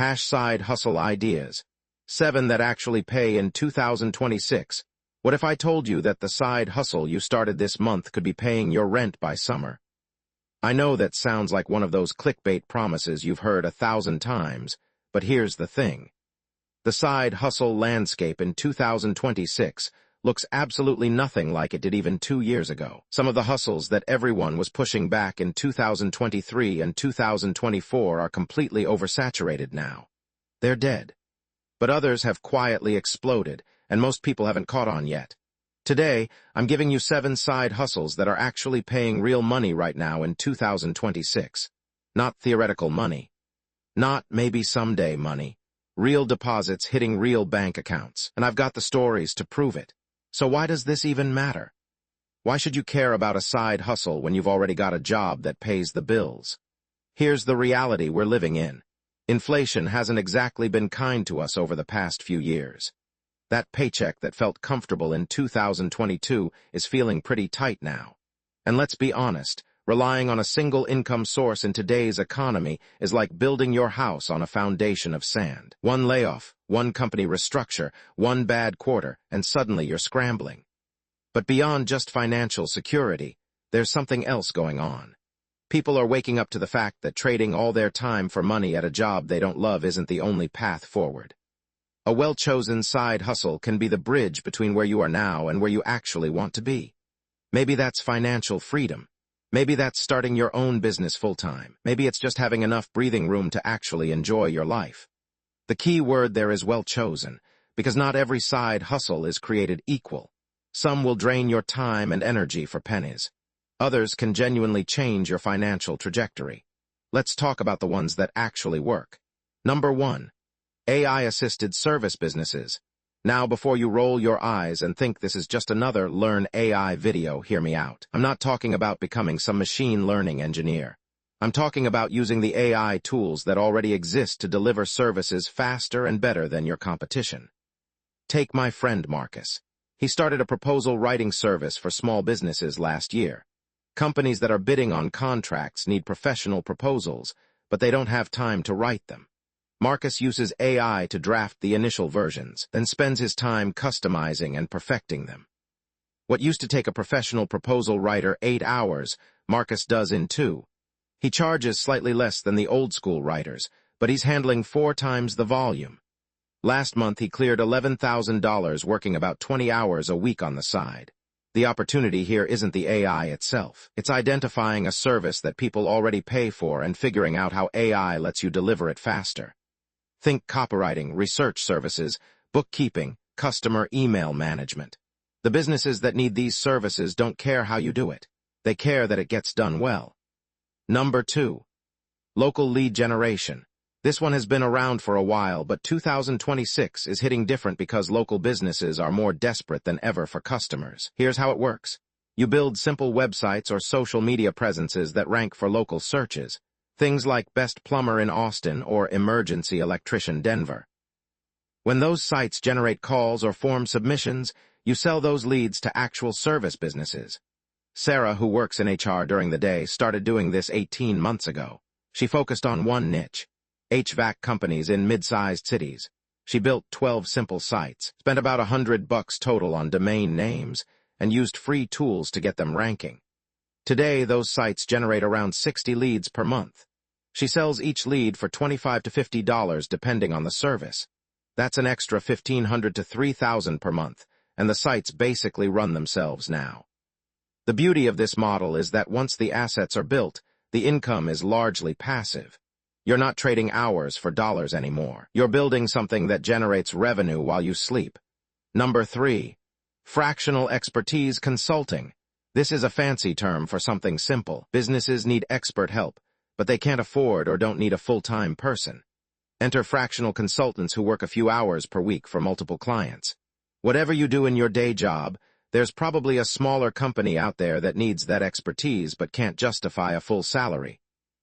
Side hustle ideas. 7 that actually pay in 2026. What if I told you that the side hustle you started this month could be paying your rent by summer? I know that sounds like one of those clickbait promises you've heard 1,000 times, but here's the thing. The side hustle landscape in 2026 looks absolutely nothing like it did even 2 years ago. Some of the hustles that everyone was pushing back in 2023 and 2024 are completely oversaturated now. They're dead. But others have quietly exploded, and most people haven't caught on yet. Today, I'm giving you 7 side hustles that are actually paying real money right now in 2026. Not theoretical money. Not maybe someday money. Real deposits hitting real bank accounts. And I've got the stories to prove it. So why does this even matter? Why should you care about a side hustle when you've already got a job that pays the bills? Here's the reality we're living in. Inflation hasn't exactly been kind to us over the past few years. That paycheck that felt comfortable in 2022 is feeling pretty tight now. And let's be honest, relying on a single income source in today's economy is like building your house on a foundation of sand. One layoff, one company restructure, one bad quarter, and suddenly you're scrambling. But beyond just financial security, there's something else going on. People are waking up to the fact that trading all their time for money at a job they don't love isn't the only path forward. A well-chosen side hustle can be the bridge between where you are now and where you actually want to be. Maybe that's financial freedom. Maybe that's starting your own business full-time. Maybe it's just having enough breathing room to actually enjoy your life. The key word there is well chosen, because not every side hustle is created equal. Some will drain your time and energy for pennies. Others can genuinely change your financial trajectory. Let's talk about the ones that actually work. Number 1. AI-assisted service businesses. Now, before you roll your eyes and think this is just another Learn AI video, hear me out. I'm not talking about becoming some machine learning engineer. I'm talking about using the AI tools that already exist to deliver services faster and better than your competition. Take my friend Marcus. He started a proposal writing service for small businesses last year. Companies that are bidding on contracts need professional proposals, but they don't have time to write them. Marcus uses AI to draft the initial versions, then spends his time customizing and perfecting them. What used to take a professional proposal writer 8 hours, Marcus does in 2. He charges slightly less than the old-school writers, but he's handling 4 times the volume. Last month, he cleared $11,000 working about 20 hours a week on the side. The opportunity here isn't the AI itself. It's identifying a service that people already pay for and figuring out how AI lets you deliver it faster. Think copywriting, research services, bookkeeping, customer email management. The businesses that need these services don't care how you do it. They care that it gets done well. Number 2. Local lead generation. This one has been around for a while, but 2026 is hitting different because local businesses are more desperate than ever for customers. Here's how it works. You build simple websites or social media presences that rank for local searches. Things like Best Plumber in Austin or Emergency Electrician Denver. When those sites generate calls or form submissions, you sell those leads to actual service businesses. Sarah, who works in HR during the day, started doing this 18 months ago. She focused on one niche, HVAC companies in mid-sized cities. She built 12 simple sites, spent about $100 total on domain names, and used free tools to get them ranking. Today, those sites generate around 60 leads per month. She sells each lead for $25 to $50 depending on the service. That's an extra $1,500 to $3,000 per month, and the sites basically run themselves now. The beauty of this model is that once the assets are built, the income is largely passive. You're not trading hours for dollars anymore. You're building something that generates revenue while you sleep. Number 3. Fractional expertise consulting. This is a fancy term for something simple. Businesses need expert help, but they can't afford or don't need a full-time person. Enter fractional consultants who work a few hours per week for multiple clients. Whatever you do in your day job, there's probably a smaller company out there that needs that expertise but can't justify a full salary.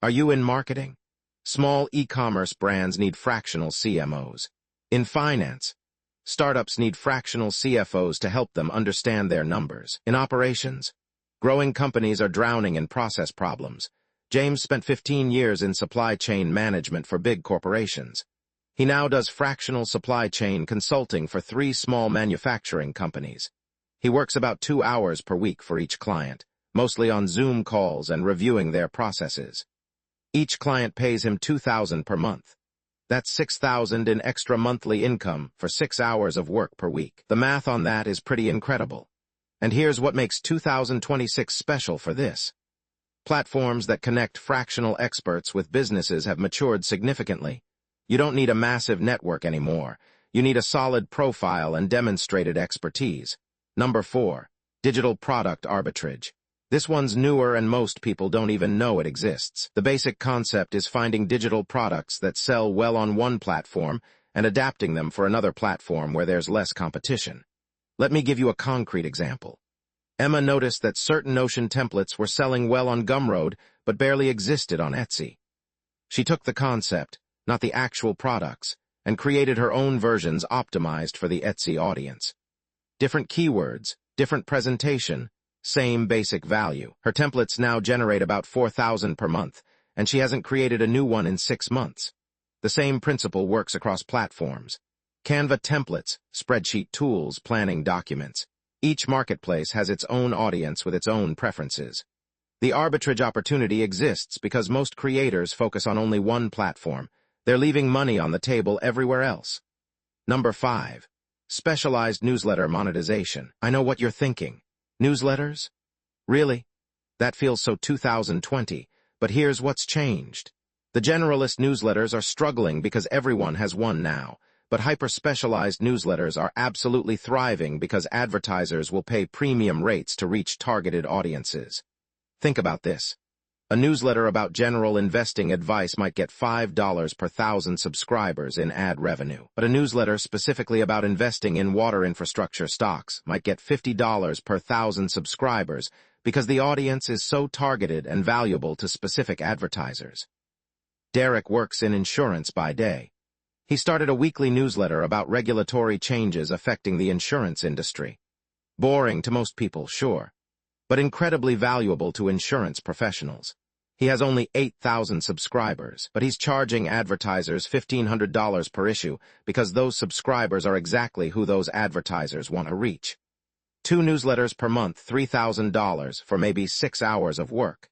Are you in marketing? Small e-commerce brands need fractional CMOs. In finance, startups need fractional CFOs to help them understand their numbers. In operations, growing companies are drowning in process problems. James spent 15 years in supply chain management for big corporations. He now does fractional supply chain consulting for 3 small manufacturing companies. He works about 2 hours per week for each client, mostly on Zoom calls and reviewing their processes. Each client pays him $2,000 per month. That's $6,000 in extra monthly income for 6 hours of work per week. The math on that is pretty incredible. And here's what makes 2026 special for this. Platforms that connect fractional experts with businesses have matured significantly. You don't need a massive network anymore. You need a solid profile and demonstrated expertise. Number 4. Digital product arbitrage. This one's newer and most people don't even know it exists. The basic concept is finding digital products that sell well on one platform and adapting them for another platform where there's less competition. Let me give you a concrete example. Emma noticed that certain Notion templates were selling well on Gumroad but barely existed on Etsy. She took the concept, not the actual products, and created her own versions optimized for the Etsy audience. Different keywords, different presentation, same basic value. Her templates now generate about $4,000 per month, and she hasn't created a new one in 6 months. The same principle works across platforms. Canva templates, spreadsheet tools, planning documents. Each marketplace has its own audience with its own preferences. The arbitrage opportunity exists because most creators focus on only one platform. They're leaving money on the table everywhere else. Number 5. Specialized newsletter monetization. I know what you're thinking. Newsletters? Really? That feels so 2020, but here's what's changed. The generalist newsletters are struggling because everyone has one now, but hyper-specialized newsletters are absolutely thriving because advertisers will pay premium rates to reach targeted audiences. Think about this. A newsletter about general investing advice might get $5 per 1,000 subscribers in ad revenue, but a newsletter specifically about investing in water infrastructure stocks might get $50 per 1,000 subscribers because the audience is so targeted and valuable to specific advertisers. Derek works in insurance by day. He started a weekly newsletter about regulatory changes affecting the insurance industry. Boring to most people, sure, but incredibly valuable to insurance professionals. He has only 8,000 subscribers, but he's charging advertisers $1,500 per issue because those subscribers are exactly who those advertisers want to reach. 2 newsletters per month, $3,000 for maybe 6 hours of work.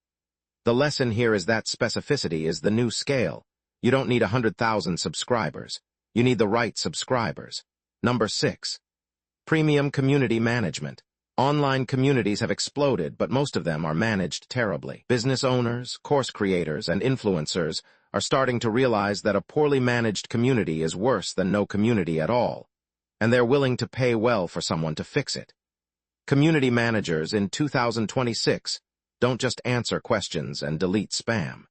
The lesson here is that specificity is the new scale. You don't need 100,000 subscribers. You need the right subscribers. Number 6. Premium community management. Online communities have exploded, but most of them are managed terribly. Business owners, course creators, and influencers are starting to realize that a poorly managed community is worse than no community at all, and they're willing to pay well for someone to fix it. Community managers in 2026 don't just answer questions and delete spam.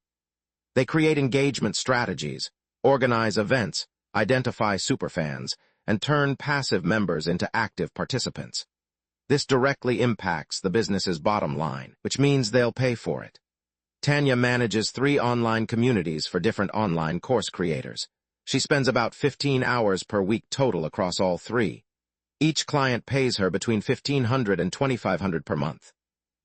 They create engagement strategies, organize events, identify superfans, and turn passive members into active participants. This directly impacts the business's bottom line, which means they'll pay for it. Tanya manages 3 online communities for different online course creators. She spends about 15 hours per week total across all 3. Each client pays her between $1,500 and $2,500 per month.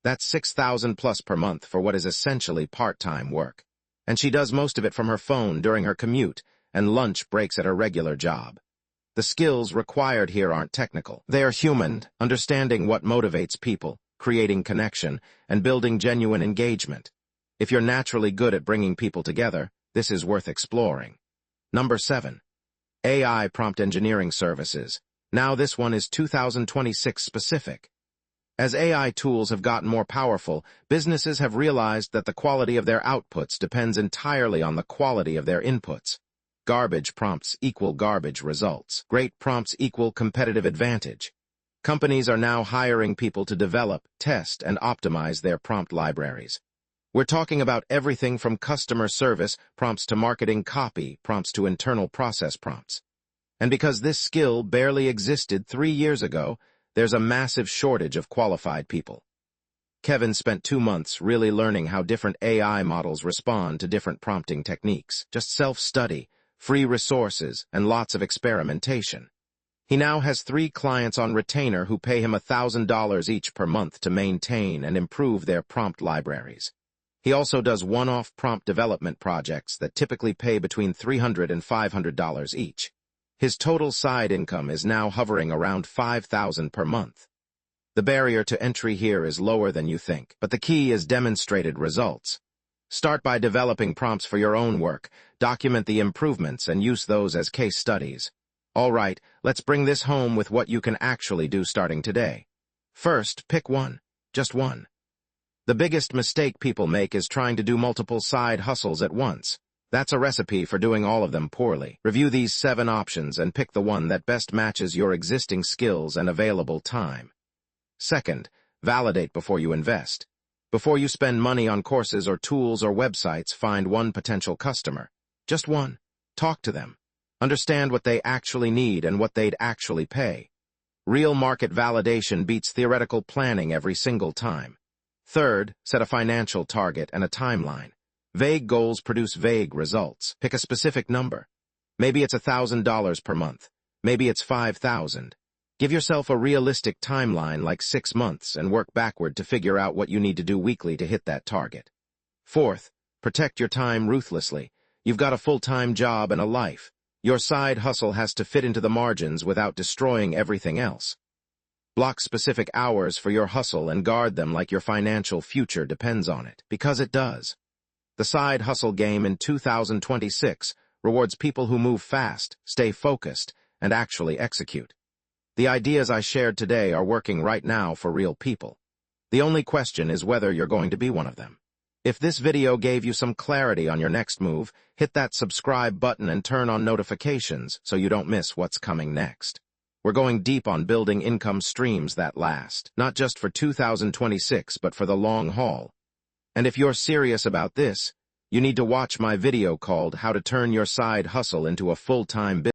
That's $6,000 plus per month for what is essentially part-time work. And she does most of it from her phone during her commute and lunch breaks at her regular job. The skills required here aren't technical. They are human, understanding what motivates people, creating connection, and building genuine engagement. If you're naturally good at bringing people together, this is worth exploring. Number 7. AI prompt engineering services. Now this one is 2026 specific. As AI tools have gotten more powerful, businesses have realized that the quality of their outputs depends entirely on the quality of their inputs. Garbage prompts equal garbage results. Great prompts equal competitive advantage. Companies are now hiring people to develop, test, and optimize their prompt libraries. We're talking about everything from customer service prompts to marketing copy prompts to internal process prompts. And because this skill barely existed 3 years ago, there's a massive shortage of qualified people. Kevin spent 2 months really learning how different AI models respond to different prompting techniques. Just self-study, free resources, and lots of experimentation. He now has 3 clients on retainer who pay him $1,000 each per month to maintain and improve their prompt libraries. He also does one-off prompt development projects that typically pay between $300 and $500 each. His total side income is now hovering around $5,000 per month. The barrier to entry here is lower than you think, but the key is demonstrated results. Start by developing prompts for your own work, document the improvements, and use those as case studies. All right, let's bring this home with what you can actually do starting today. First, pick one. Just one. The biggest mistake people make is trying to do multiple side hustles at once. That's a recipe for doing all of them poorly. Review these 7 options and pick the one that best matches your existing skills and available time. Second, validate before you invest. Before you spend money on courses or tools or websites, find one potential customer. Just one. Talk to them. Understand what they actually need and what they'd actually pay. Real market validation beats theoretical planning every single time. Third, set a financial target and a timeline. Vague goals produce vague results. Pick a specific number. Maybe it's $1,000 per month. Maybe it's $5,000. Give yourself a realistic timeline like 6 months and work backward to figure out what you need to do weekly to hit that target. Fourth, protect your time ruthlessly. You've got a full-time job and a life. Your side hustle has to fit into the margins without destroying everything else. Block specific hours for your hustle and guard them like your financial future depends on it, because it does. The side hustle game in 2026 rewards people who move fast, stay focused, and actually execute. The ideas I shared today are working right now for real people. The only question is whether you're going to be one of them. If this video gave you some clarity on your next move, hit that subscribe button and turn on notifications so you don't miss what's coming next. We're going deep on building income streams that last, not just for 2026, but for the long haul. And if you're serious about this, you need to watch my video called How to Turn Your Side Hustle into a Full-Time Business.